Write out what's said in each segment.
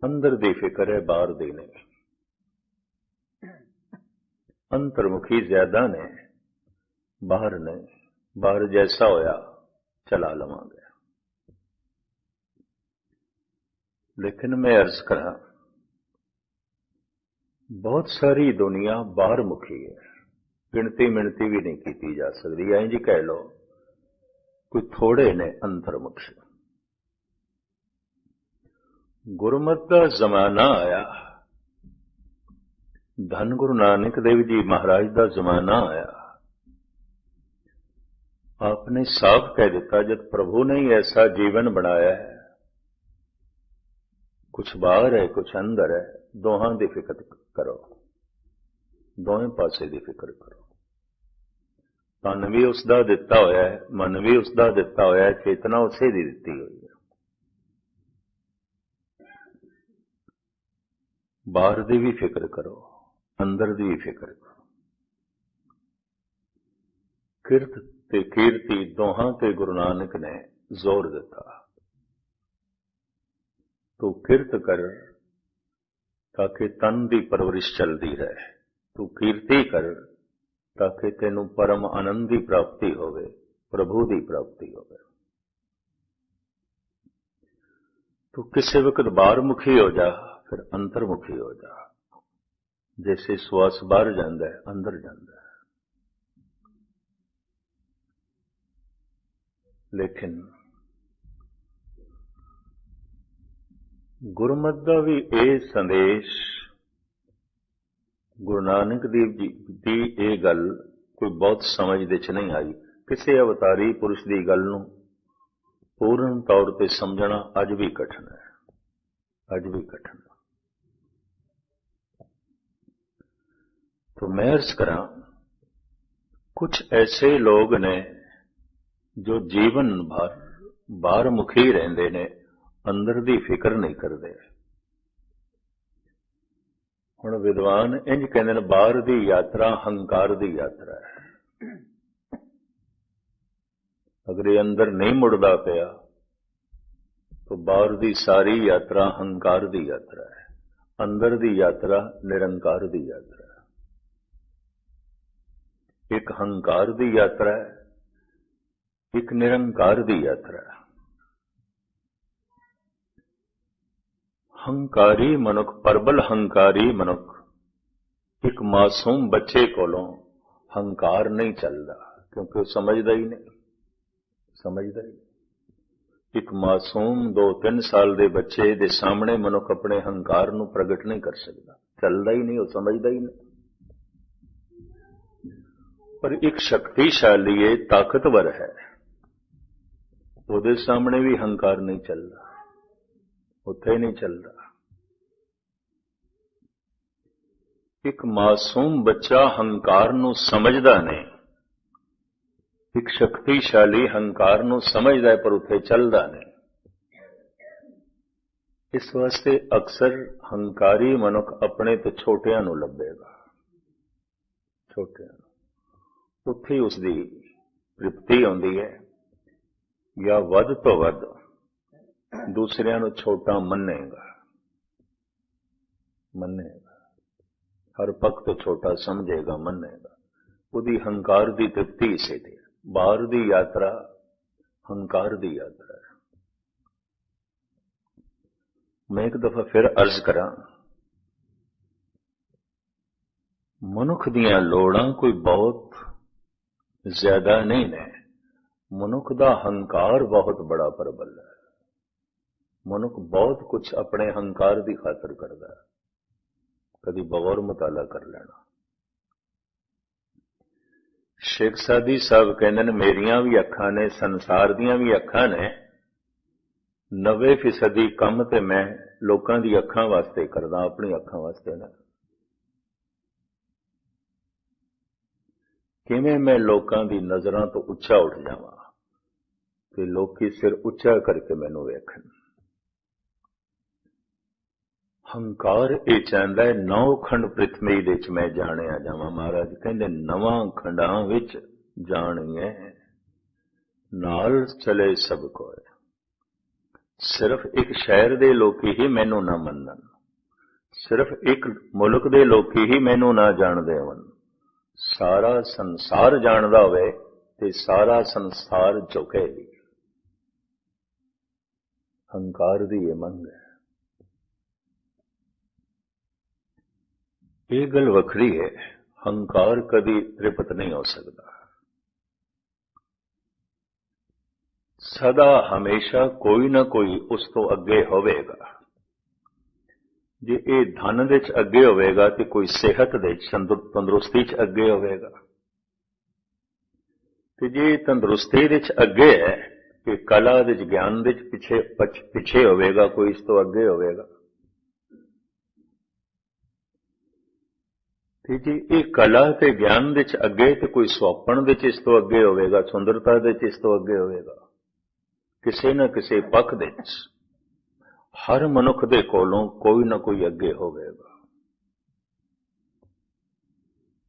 अंदर दी फिक्र है, बाहर दी नहीं। अंतर्मुखी ज्यादा ने, बाहर नहीं। बाहर जैसा होया चला लवांगे। लेकिन मैं अर्ज करा, बहुत सारी दुनिया बाहर मुखी है, गिनती मिणती भी नहीं की जा सकती। इंज कह लो कोई थोड़े ने अंतर्मुखी। गुरमत का जमाना आया, धन गुरु नानक देव जी महाराज का जमाना आया। आपने साफ कह दिता, जब प्रभु ने ही ऐसा जीवन बनाया है, कुछ बाहर है कुछ अंदर है, दोहां की फिक्र करो, दोवें पासे की फिक्र करो। तन भी उसका दिता होया है, मन भी उसका दिता होया है, चेतना उसे दी दिती हुई है। बाहर की भी फिक्र करो, अंदर की भी फिक्र करो। किरत ते कीर्ति दोहां ते गुरु नानक ने जोर दिता। तू किरत कर ताकि तन की परवरिश चलती रहे, तू कीर्ति कर ताकि तेनू परम आनंद की प्राप्ति होवे, प्रभु की प्राप्ति होवे। तू किसी वक्त बाहर मुखी हो जा, फिर अंतर्मुखी हो जा। जैसे श्वास बाहर जाता है अंदर जाता है। लेकिन गुरमत का भी यह संदेश, गुरु नानक देव जी की यह गल कोई बहुत समझ दे च नहीं आई। किसी अवतारी पुरुष की गल नूं पूर्ण तौर पर समझना अज भी कठिन है, अज भी कठिन है। तो मैं अर्ज करा, कुछ ऐसे लोग ने जो जीवन भर बाहर मुखी रहंदे ने, अंदर की फिक्र नहीं करते। हुण विद्वान इंज कहते हैं, बाहर की यात्रा हंकार की यात्रा है। अगर ये अंदर नहीं मुड़दा पिया तो बाहर की सारी यात्रा हंकार की यात्रा है, अंदर की यात्रा निरंकार की यात्रा है। एक हंकार की यात्रा है, एक निरंकार की यात्रा है। हंकारी मनुख, प्रबल हंकारी मनुख, एक मासूम बच्चे कोलों हंकार नहीं चलता, क्योंकि वो समझदा ही नहीं, समझदा ही नहीं। एक मासूम 2-3 साल के बच्चे दे सामने मनुख अपने हंकार नूं प्रगट नहीं कर सकता, चलता ही नहीं, वो समझदा ही नहीं। पर एक शक्तिशाली है, ताकतवर है, ਉਹਦੇ सामने भी हंकार नहीं चलता, उत्थे नहीं चलता। एक मासूम बच्चा हंकार नूं समझदा नहीं, एक शक्तिशाली हंकार नूं समझदा है पर उत्थे चलदा नहीं। इस वास्ते अक्सर हंकारी मनुख अपने तो छोटियां नूं लभेगा, छोटियां नूं, उत्थे ही उसकी तृप्ति आउंदी है। या वध तो वध दूसरियां नूं छोटा मन्नेगा, मन्नेगा, हर पक्ष तो छोटा समझेगा, मन्नेगा। उदी हंकार की तृप्ति इसे थी। बाहर की यात्रा हंकार की यात्रा है। मैं एक दफा फिर अर्ज करा, मनुख दियां लोड़ां कोई बहुत ज्यादा नहीं ने, मनुख दा हंकार बहुत बड़ा प्रबल है। मनुख बहुत कुछ अपने हंकार की खातर करता है। कभी बगौर मुताला कर लेना। शेख सादी साहब कहते हैं, मेरिया भी अखां ने, संसार दियां भी अखां ने, 90% काम ते मैं लोकां दी अखां वास्ते करदा, अपनी अखां वास्ते ना। किवें मैं लोकां दी नज़रां तो उच्चा उठ जावां ते लोकी सिर उच्चा करके मैनू वेखण। हंकार ये चाहता है 9 खंड पृथ्वी दे च मैं जाणिया जावां। महाराज कहंदे 9 खंडां विच जाणिए नाल चले सब कोय। सिर्फ एक शहर दे लोकी ही मैनू ना मनन, सिर्फ एक मुल्क दे लोकी ही मैनू ना जाणदे होण, सारा संसार जाणदा होवे ते सारा संसार झुके भी। हंकार दी ये मंग है। ये गल वखरी है, हंकार कदी तृप्त नहीं हो सकता। सदा हमेशा कोई ना कोई उस तो अगे होवेगा। जे ये धन दे च अगे होवेगा तो कोई सेहत दे तंदुरुस्ती च अगे होवेगा, ते जे तंदुरुस्ती दे च अगे है कि कला दे च ज्ञान दे च पिछे होवेगा, कोई इस तो अगे होवेगा। ते जे ये कला ते ज्ञान दे च अगे ते कोई सुआपण दे च इस तो अगे होवेगा, सुंदरता दे च इस तो अगे होवेगा। किसी न किसी पख दे च हर मनुख दे कोलों कोई ना कोई अगे होवेगा।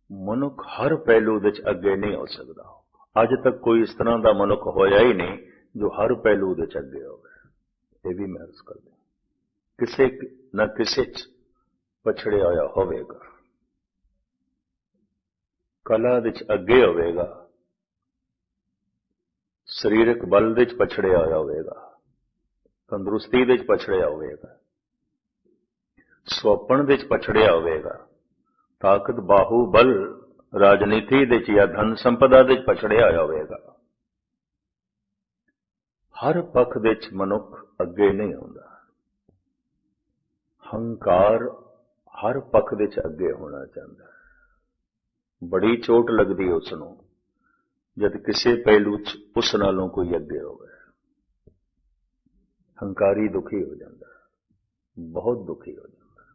मनुख हर पहलू दे च अगे नहीं हो सकता। अज तक कोई इस तरह का मनुख होया ही नहीं जो हर पहलू दे च अगे होवे। ये भी मैं अर्ज कर दूं, किसी न किसी च पछड़िया होया होवेगा। कला दे च अगे होवेगा, सरीरक बल दे च पछड़िया होया होवेगा, तंदुरुस्ती दे च पछड़िया होवेगा, सुपन दे च पछड़िया होवेगा, ताकत बाहुबल राजनीति दे च या धन संपदा दे च पछड़िया होया होवेगा। हर पख दे च मनुख अगे नहीं होंदा। हंकार हर पख दे च अगे होना चाहता है। बड़ी चोट लगदी उसनों जद किसी पहलू च उस नालों कोई अगे होवे। हंकारी दुखी हो जाता है, बहुत दुखी हो जाता है।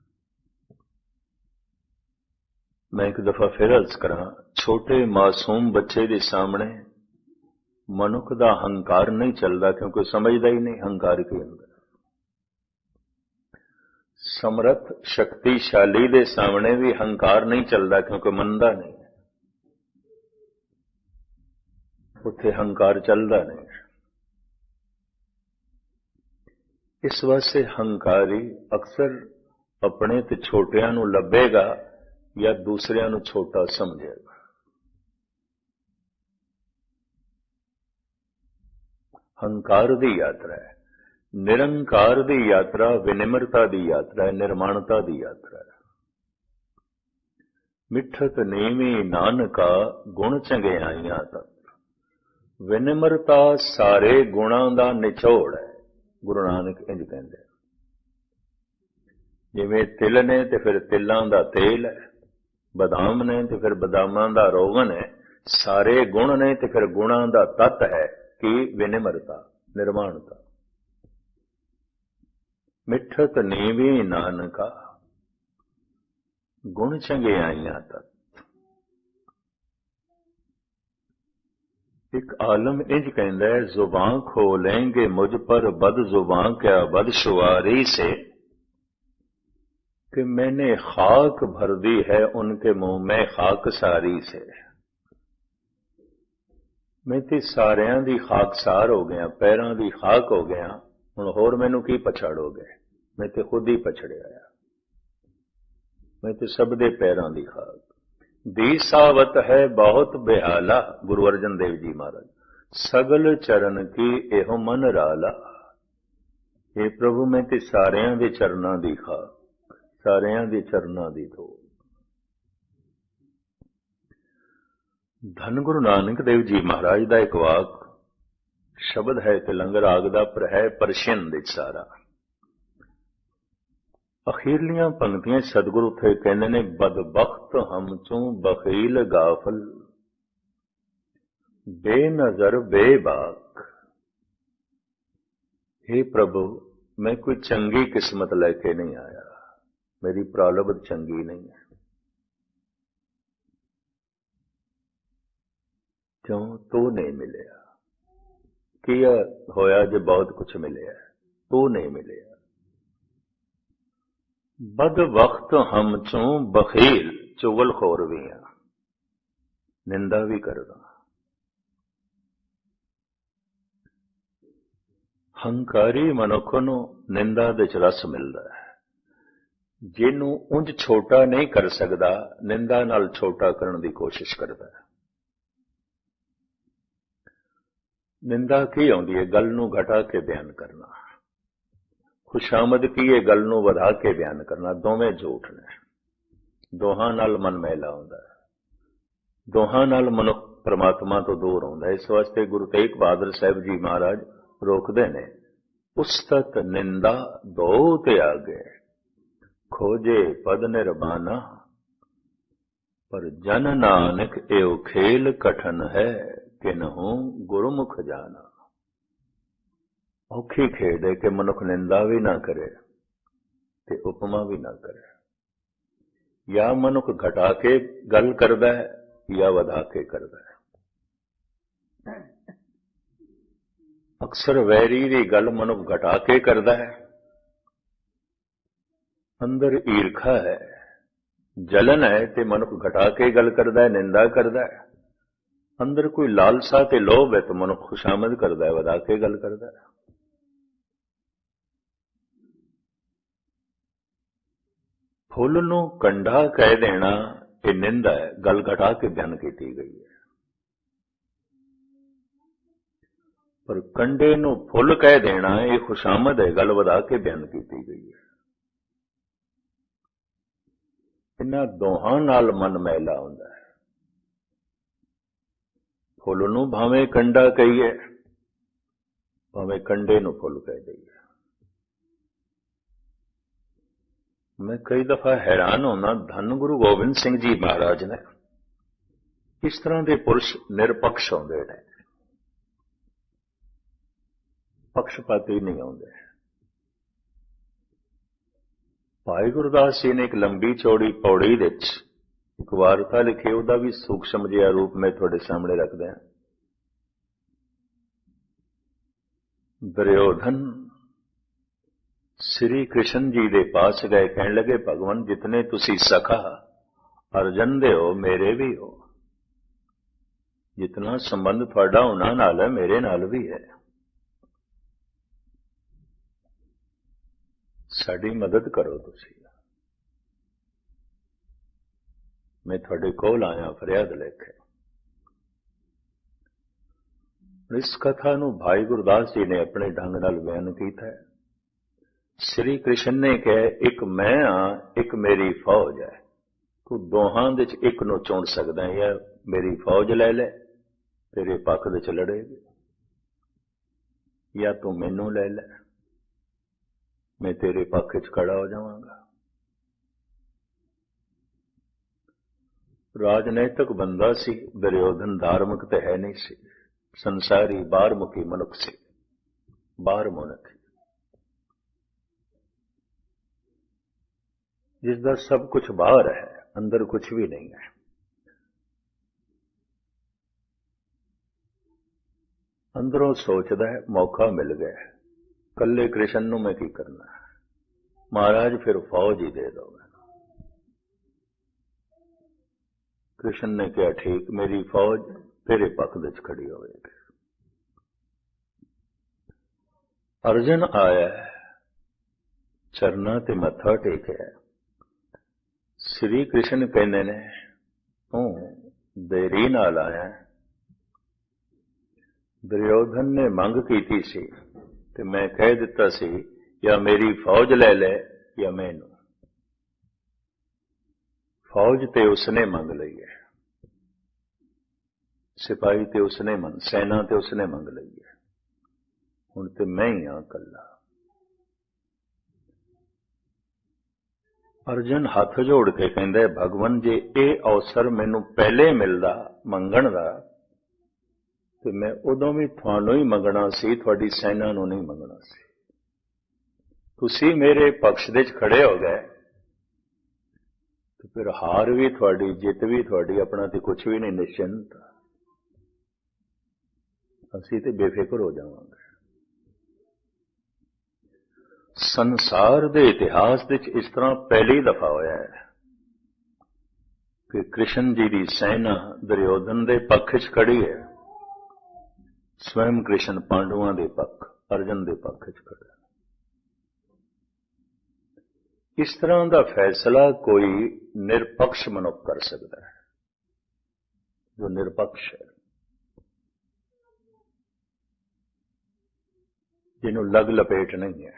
मैं एक दफा फिर अर्ज करा, छोटे मासूम बच्चे के सामने मनुख का हंकार नहीं चलता, क्योंकि समझदा ही नहीं हंकार के अंदर। समर्थ शक्तिशाली के सामने भी हंकार नहीं चलता, क्योंकि मनदा नहीं, उत्थे हंकार चलता नहीं। इस वास्ते हंकारी अक्सर अपने ते छोटियां नूं लभेगा या दूसरियां नूं छोटा समझेगा। हंकार दी यात्रा है, निरंकार दी यात्रा विनिम्रता दी यात्रा है, निर्माणता दी यात्रा है। मिठत नीवी नानका गुण चंगियाइयां तक। विनिम्रता सारे गुणां दा निचोड़ है, गुरु नानक इंज कहंदे। जिवें तिल ने ते फिर तिलां दा तेल है, बदाम ने ते फिर बदामां दा रोगन है, सारे गुण ने ते फिर गुणां दा तत्त है कि विनिम्रता, निर्माणता। मिठत नीवी नानका गुण चंगियाइयां तक। एक आलम इंज कहंदा है, जुबान खोलेंगे मुझ पर बद जुबान क्या बदशुआरी से, कि मैंने खाक भर दी है उनके मुंह में खाक सारी से। मैं ते सारियां दी खाकसार हो गया, पैरां दी खाक हो गया, हुण होर मैनू की पछाड़ोगे? मैं ते खुद ही पछड़िया आ, मैं ते सब दे पैरां दी खाक। दी सावत है बहुत बेहाला, गुरु अर्जन देव जी महाराज। सगल चरण की एहो मन राला। हे प्रभु मैं ते सारियां दे चरनां दी खाक, सारियां दे चरनां दी धो। धन गुरु नानक देव जी महाराज का एक वाक शब्द है तिलंग राग दा, पर है परशियन विच सारा। अखीरलियां पंक्तियां सतगुरु थे कहंदे ने, बदबख्त हम चों बखील गाफल, बेनजर बेबाक। हे प्रभु मैं कोई चंगी किस्मत लेके नहीं आया, मेरी प्रारब्ध चंगी नहीं है। क्यों? तू नहीं मिले। किया होया जो बहुत कुछ मिले, तू नहीं मिले। बद वक्त हम चों बखील, चुगलखोर भी हां, निंदा भी करदा। ਹੰਕਾਰੀ ਮਨੁੱਖ ਨੂੰ ਨਿੰਦਾ ਦੇ ਚ ਰਸ ਮਿਲਦਾ ਹੈ। ਜਿਹਨੂੰ ਉਂਝ ਛੋਟਾ ਨਹੀਂ ਕਰ ਸਕਦਾ, ਨਿੰਦਾ ਨਾਲ ਛੋਟਾ ਕਰਨ ਦੀ ਕੋਸ਼ਿਸ਼ ਕਰਦਾ ਹੈ। ਨਿੰਦਾ ਕੀ ਆਉਂਦੀ ਹੈ? ਗੱਲ ਨੂੰ ਘਟਾ ਕੇ ਬਿਆਨ ਕਰਨਾ। ਖੁਸ਼ਾਮਦ ਕੀ ਹੈ? ਗੱਲ ਨੂੰ ਵਧਾ ਕੇ ਬਿਆਨ ਕਰਨਾ। ਦੋਵੇਂ ਝੂਠ ਨੇ। ਦੋਹਾਂ ਨਾਲ ਮਨ ਮੈਲਾ ਹੁੰਦਾ ਹੈ, ਦੋਹਾਂ ਨਾਲ ਮਨੁੱਖ ਪਰਮਾਤਮਾ ਤੋਂ ਦੂਰ ਹੁੰਦਾ ਹੈ। ਇਸ ਵਾਸਤੇ ਗੁਰੂ ਤੇਗ ਬਹਾਦਰ ਸਾਹਿਬ ਜੀ ਮਹਾਰਾਜ ਰੋਕਦੇ ਨੇ, ਉਸਤਤ ਨਿੰਦਾ ਦੋ ਤਿਆਗੇ, ਖੋਜੇ ਪਦ ਨਿਰਬਾਨਾ, ਪਰ ਜਨ ਨਾਨਕ ਏਉ ਖੇਲ ਕਠਨ ਹੈ, ਕਿਨਹੂ ਗੁਰਮੁਖ ਜਾਣਾ। ਔਖੀ ਖੇਡ ਹੈ ਕਿ ਮਨੁੱਖ ਨਿੰਦਾ ਵੀ ਨਾ ਕਰੇ ਤੇ ਉਪਮਾ ਵੀ ਨਾ ਕਰੇ। ਜਾਂ ਮਨੁੱਖ ਘਟਾ ਕੇ ਗੱਲ ਕਰਦਾ ਹੈ ਜਾਂ ਵਧਾ ਕੇ ਕਰਦਾ ਹੈ। ਅਕਸਰ ਵੈਰੀ ਦੀ ਗੱਲ ਮਨੁੱਖ ਘਟਾ ਕੇ ਕਰਦਾ ਹੈ। ਅੰਦਰ ਈਰਖਾ ਹੈ, ਜਲਨ ਹੈ ਤੇ ਮਨੁੱਖ ਘਟਾ ਕੇ ਗੱਲ ਕਰਦਾ ਹੈ, ਨਿੰਦਾ ਕਰਦਾ ਹੈ। ਅੰਦਰ ਕੋਈ ਲਾਲਸਾ ਤੇ ਲੋਭ ਹੈ ਤਾਂ ਮਨੁੱਖ ਖੁਸ਼ਾਮਦ ਕਰਦਾ ਹੈ, ਵਧਾ ਕੇ ਗੱਲ ਕਰਦਾ ਹੈ। ਫੁੱਲ ਨੂੰ ਕੰਡਾ ਕਹਿ ਦੇਣਾ ਇਹ ਨਿੰਦਾ ਹੈ, ਗੱਲ ਘਟਾ ਕੇ ਬਿਆਨ ਕੀਤੀ ਗਈ ਹੈ। ਪਰ ਕੰਡੇ ਨੂੰ ਫੁੱਲ ਕਹਿ ਦੇਣਾ ਇਹ ਖੁਸ਼ਾਮਦ ਹੈ, ਗੱਲ ਵਧਾ ਕੇ ਬਿਆਨ ਕੀਤੀ ਗਈ ਹੈ। ਇਹਨਾਂ ਦੋਹਾਂ ਨਾਲ ਮਨ ਮੈਲਾ ਹੁੰਦਾ ਹੈ। ਫੁੱਲ ਨੂੰ ਭਾਵੇਂ ਕੰਡਾ ਕਹੀਏ, ਭਾਵੇਂ ਕੰਡੇ ਨੂੰ ਫੁੱਲ ਕਹਿ ਦਈਏ। ਮੈਂ ਕਈ ਦਫਾ ਹੈਰਾਨ ਹੁੰਦਾ, ਧੰਨ ਗੁਰੂ ਗੋਬਿੰਦ ਸਿੰਘ ਜੀ ਮਹਾਰਾਜ ਨੇ ਇਸ ਤਰ੍ਹਾਂ ਦੇ ਪੁਰਸ਼ ਨਿਰਪਕਸ਼ ਹੁੰਦੇ ਨੇ, ਪਕਸ਼ਪਾਤੀ ਨਹੀਂ ਆਉਂਦੇ। ਭਾਈ ਗੁਰਦਾਸ ਜੀ ਨੇ ਇੱਕ ਲੰਬੀ ਚੌੜੀ ਪੌੜੀ ਵਿੱਚ ਇੱਕ ਵਾਰਤਾ ਲਿਖੀ, ਉਹਦਾ ਵੀ ਸੂਖਸ਼ਮ ਜਿਹਾ ਰੂਪ ਮੈਂ ਤੁਹਾਡੇ ਸਾਹਮਣੇ ਰੱਖਦਾ ਹਾਂ। ਦੁਰਯੋਧਨ श्री कृष्ण जी दे पास गए, कहने लगे भगवान जितने तुसी सखा अर्जन दे हो मेरे भी हो, जितना संबंध थोड़ा उन्हां नाल है मेरे नाल भी है, साडी मदद करो तुसी। मैं थोड़े कोल आया फरियाद लेके। इस कथा नूं भाई गुरदास जी ने अपने ढंग नाल बयान कीता है। श्री कृष्ण ने कहा एक मैं हाँ एक मेरी फौज है, तू दोहां दे च एक नूं चुन सकदा है, या मेरी फौज ले ले तेरे पक्ष दे च लड़ेगी, या तू मैनू ले ले मैं तेरे पक्ष च खड़ा हो जावांगा। राजनैतिक बंदा सी दुर्योधन, धार्मिक तो है नहीं सी, संसारी बाहरमुखी मनुख सी, बाहरमुख जिसका सब कुछ बाहर है, अंदर कुछ भी नहीं है। अंदरों सोचता है मौका मिल गया, कल्ले कृष्ण नूं मैं की करना है, महाराज फिर फौज ही दे दो। कृष्ण ने कहा ठीक, मेरी फौज तेरे पक्ष विच खड़ी होगी। अर्जन आया, चरना ते मत्था टेकिया। श्री कृष्ण कहने ने तू देरी नाल आया। दुर्योधन ने मंग की सी ते मैं कह दिता सी या मेरी फौज ले ले या मैनू। फौज ते उसने मंग लई है, सिपाही ते उसने मंग, सेना ते उसने मंग लई है, हुण ते मैं ही हां कल्ला। अर्जन हाथ जोड़ के कहंदा भगवान जे ये अवसर मैनू पहले मिलदा मंगण दा ते मैं उदों भी तुहानू ही मंगना सी, तुहाडी सेना नू नहीं मंगना सी। तुसी मेरे पक्ष दे च खड़े हो गए तो फिर हार भी तुहाडी जित भी तुहाडी, अपना तो कुछ भी नहीं, निश्चिंत असीं ते बेफिक्र हो जावांगे। संसार के इतिहास इस तरह पहली दफा होया है कि कृष्ण जी की सेना दुर्योधन के पक्ष च खड़ी है, स्वयं कृष्ण पांडवों के पक्ष। ਅਰਜਨ ਦੇ ਪੱਖ 'ਚ ਖੜਾ। ਇਸ ਤਰ੍ਹਾਂ ਦਾ ਫੈਸਲਾ ਕੋਈ ਨਿਰਪੱਖ ਮਨੁੱਖ ਕਰ ਸਕਦਾ ਹੈ, ਜੋ ਨਿਰਪੱਖ ਹੈ, ਜਿਹਨੂੰ ਲਗ ਲਪੇਟ ਨਹੀਂ ਹੈ।